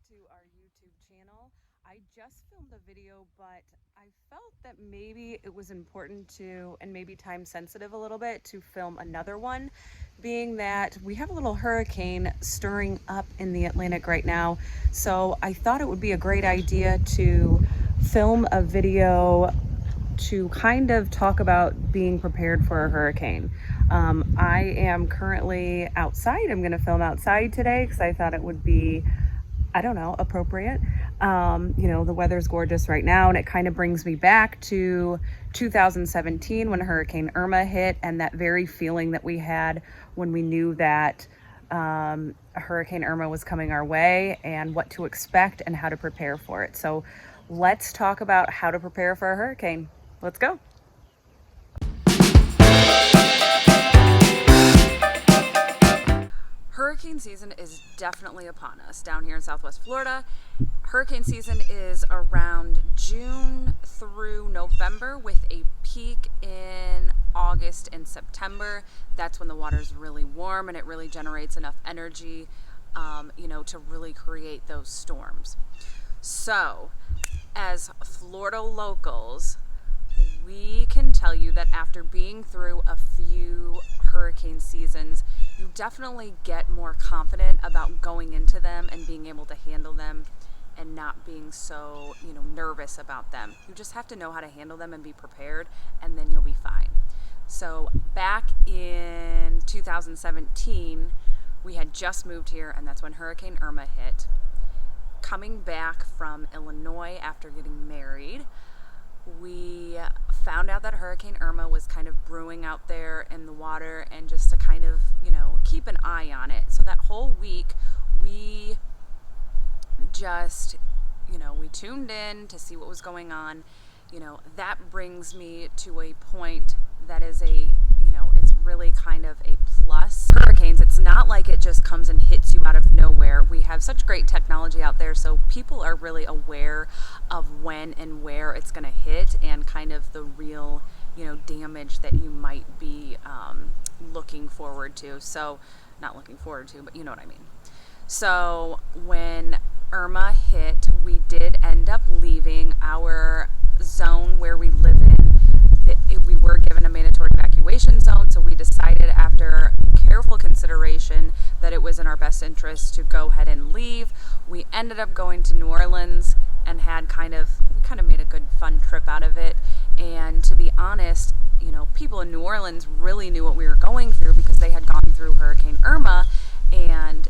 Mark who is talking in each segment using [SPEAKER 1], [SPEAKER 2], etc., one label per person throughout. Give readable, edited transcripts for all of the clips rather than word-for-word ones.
[SPEAKER 1] to our YouTube channel. I just filmed a video, but I felt that maybe it was important to, and maybe time sensitive a little bit, to film another one, being that we have a little hurricane stirring up in the Atlantic right now. So I thought it would be a great idea to film a video to kind of talk about being prepared for a hurricane. I am currently outside. I'm going to film outside today because I thought it would be, I don't know, appropriate. The weather's gorgeous right now, and it kind of brings me back to 2017 when Hurricane Irma hit, and that very feeling that we had when we knew that Hurricane Irma was coming our way, and what to expect and how to prepare for it. So let's talk about how to prepare for a hurricane. Let's go. Hurricane season is definitely upon us down here in Southwest Florida. Hurricane season is around June through November, with a peak in August and September. That's when the water is really warm and it really generates enough energy, to really create those storms. So, as Florida locals, we can tell you that after being through a few hurricane seasons, you definitely get more confident about going into them and being able to handle them and not being so, nervous about them. You just have to know how to handle them and be prepared, and then you'll be fine. So back in 2017, we had just moved here, and that's when Hurricane Irma hit. Coming back from Illinois after getting married, we found out that Hurricane Irma was kind of brewing out there in the water, and just to kind of, keep an eye on it. So that whole week, we just, we tuned in to see what was going on. That brings me to a point that is it's really kind of a plus. Hurricanes, it's not like it just comes and hits you out of nowhere. We have such great technology out there, so people are really aware of when and where it's going to hit, and kind of the real, damage that you might be looking forward to. So, not looking forward to, but you know what I mean. So, when Irma hit, we did end up leaving our zone where we live in. We were given a mandatory evacuation zone, so we decided, after careful consideration, that it was in our best interest to go ahead and leave. We ended up going to New Orleans and we kind of made a good fun trip out of it. And to be honest, people in New Orleans really knew what we were going through because they had gone through Hurricane Irma, and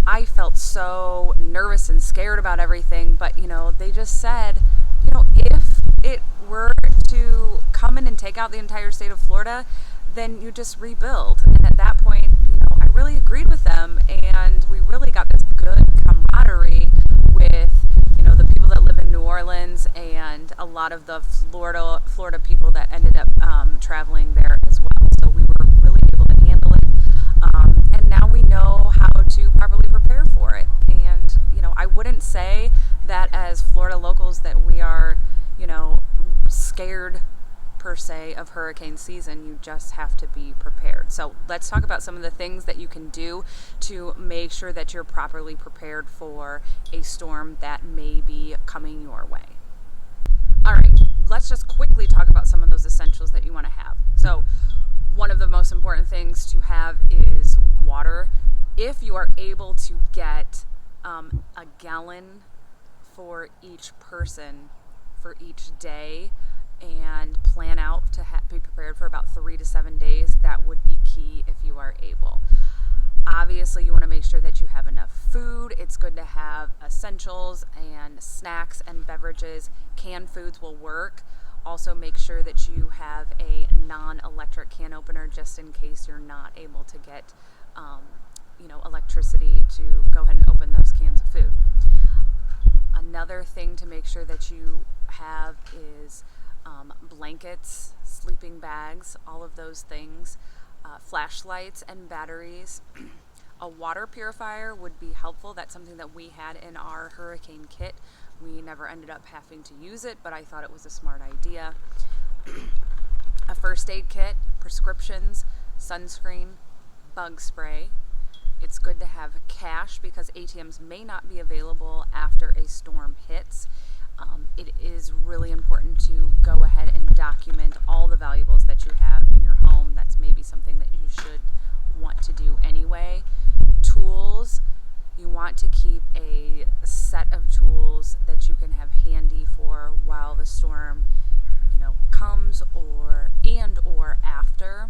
[SPEAKER 1] I felt so nervous and scared about everything, but they just said, if it were to come in and take out the entire state of Florida, then you just rebuild. And at that point, I really agreed with them, and we really got this good camaraderie with, the people that live in New Orleans, and a lot of the Florida people that ended up traveling there as well. So we were really able to handle it, and now we know how to properly prepare for it. And I wouldn't say that as Florida locals that we are, scared per se of hurricane season. You just have to be prepared. So let's talk about some of the things that you can do to make sure that you're properly prepared for a storm that may be coming your way. All right, let's just quickly talk about some of those essentials that you want to have. So one of the most important things to have is water. If you are able to get a gallon for each person for each day, and plan out to be prepared for about 3 to 7 days, that would be key if you are able. Obviously, you want to make sure that you have enough food. It's good to have essentials and snacks and beverages. Canned foods will work. Also, make sure that you have a non-electric can opener, just in case you're not able to get electricity to go ahead and open those cans of food. Another thing to make sure that you have is blankets, sleeping bags, all of those things, flashlights and batteries. A water purifier would be helpful. That's something that we had in our hurricane kit. We never ended up having to use it, but I thought it was a smart idea. A first aid kit, prescriptions, sunscreen, bug spray, It's good to have cash because ATMs may not be available after a storm hits. It is really important to go ahead and document all the valuables that you have in your home. That's maybe something that you should want to do anyway. Tools, you want to keep a set of tools that you can have handy for while the storm, comes or after.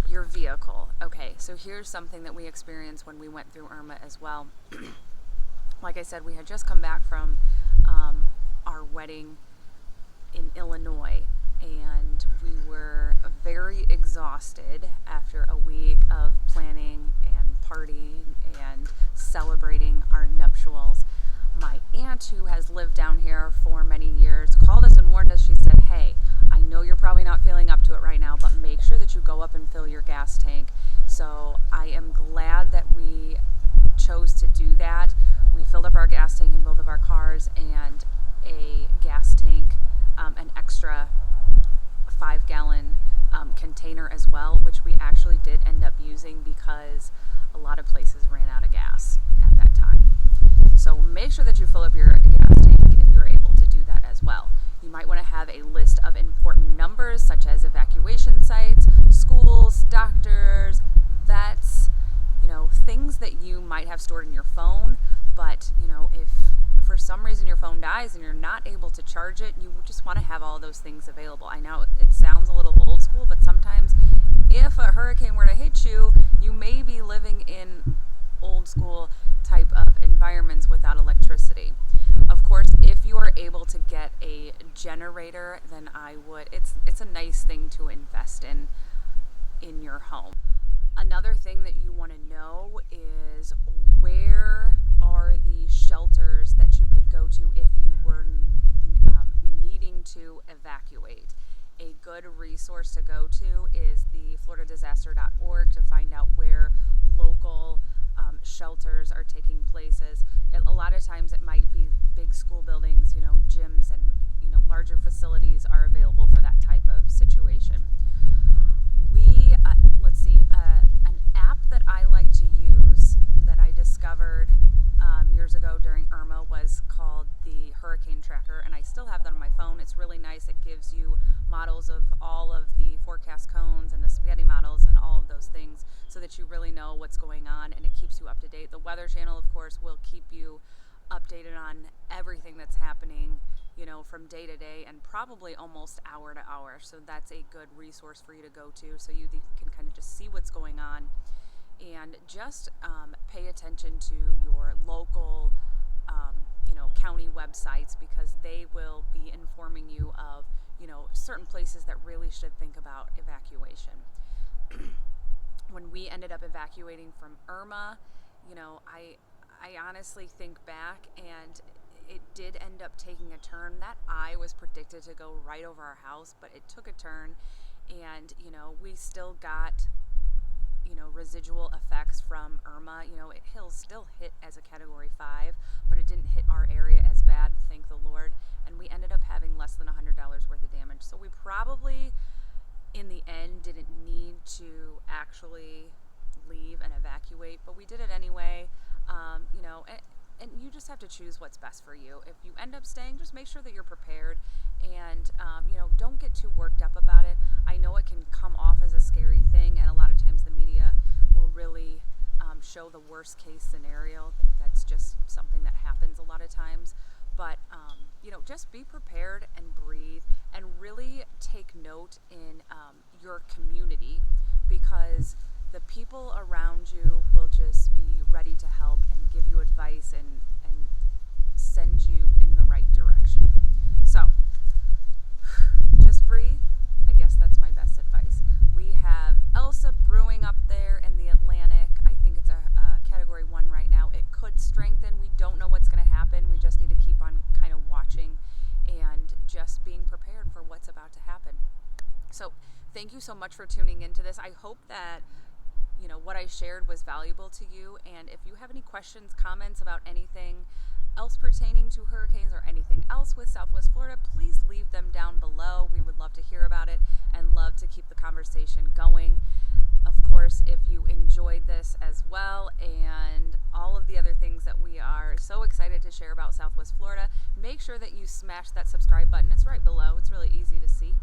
[SPEAKER 1] Your vehicle. Okay, so here's something that we experienced when we went through Irma as well. Like I said, we had just come back from our wedding in Illinois, and we were very exhausted after a week of planning and partying and celebrating our nuptials. My aunt, who has lived down here for many years, called us and warned us. She said, hey, I know you're probably not feeling up to it right now, but make sure that you go up and fill your gas tank. So I am glad that we chose to do that. We filled up our gas tank in both of our cars, and a gas tank, an extra 5-gallon container as well, which we actually did end up using because a lot of places ran out of gas at that time. So make sure that you fill up your gas tank if you're able to do that as well. You might want to have a list of important numbers such as evacuation sites, schools, doctors, vets, things that you might have stored in your phone. But, if for some reason your phone dies and you're not able to charge it, you just want to have all those things available. I know it sounds a little old school, but sometimes if a hurricane were to hit you, you may be living in old school type of environments without electricity. Of course, if you are able to get a generator, then I would. It's a nice thing to invest in your home. Another thing that you want to know is where are the shelters that you could go to if you were needing to evacuate. A good resource to go to is the floridadisaster.org to find out where local shelters are taking places. A lot of times it might be big school buildings, gyms and larger facilities are available for that type of situation. An app that I like to use that I discovered years ago during Irma was called the Hurricane Tracker, and I still have that on my phone. It's really nice. It gives you models of all of the forecast cones and the spaghetti models and all of those things so that you really know what's going on, and it keeps you up to date. The Weather Channel, of course, will keep you updated on everything that's happening, from day to day and probably almost hour to hour. So that's a good resource for you to go to so you can kind of just see what's going on, and just pay attention to your local county websites, because they will be informing you of certain places that really should think about evacuation. When we ended up evacuating from Irma, I honestly think back, and it did end up taking a turn. That eye was predicted to go right over our house, but it took a turn, and we still got residual effects from Irma. It still hit as a category 5, but it didn't hit our area as bad, thank the Lord, and we ended up having less than $100 worth of damage. So we probably in the end didn't need to actually leave and evacuate, but we did it anyway. And you just have to choose what's best for you. If you end up staying, just make sure that you're prepared, and don't get too worked up about it. I know it can come off as a scary thing, and a lot of times the media will really show the worst case scenario. That's just something that happens a lot of times. But just be prepared and breathe, and really take note in your community, because the people around you will just be ready to help and give you advice and send you in the right direction. So just breathe. I guess that's my best advice. We have Elsa brewing up there in the Atlantic. I think it's a category 1 right now. It could strengthen. We don't know what's going to happen. We just need to keep on kind of watching and just being prepared for what's about to happen. So thank you so much for tuning into this. I hope that what I shared was valuable to you, and if you have any questions, comments about anything else pertaining to hurricanes or anything else with Southwest Florida, please leave them down below. We would love to hear about it and love to keep the conversation going. Of course, if you enjoyed this as well and all of the other things that we are so excited to share about Southwest Florida, make sure that you smash that subscribe button. It's right below. It's really easy to see.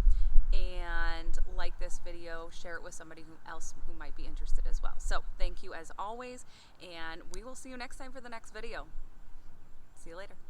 [SPEAKER 1] And like this video, share it with somebody else who might be interested as well. So thank you as always, and we will see you next time for the next video. See you later.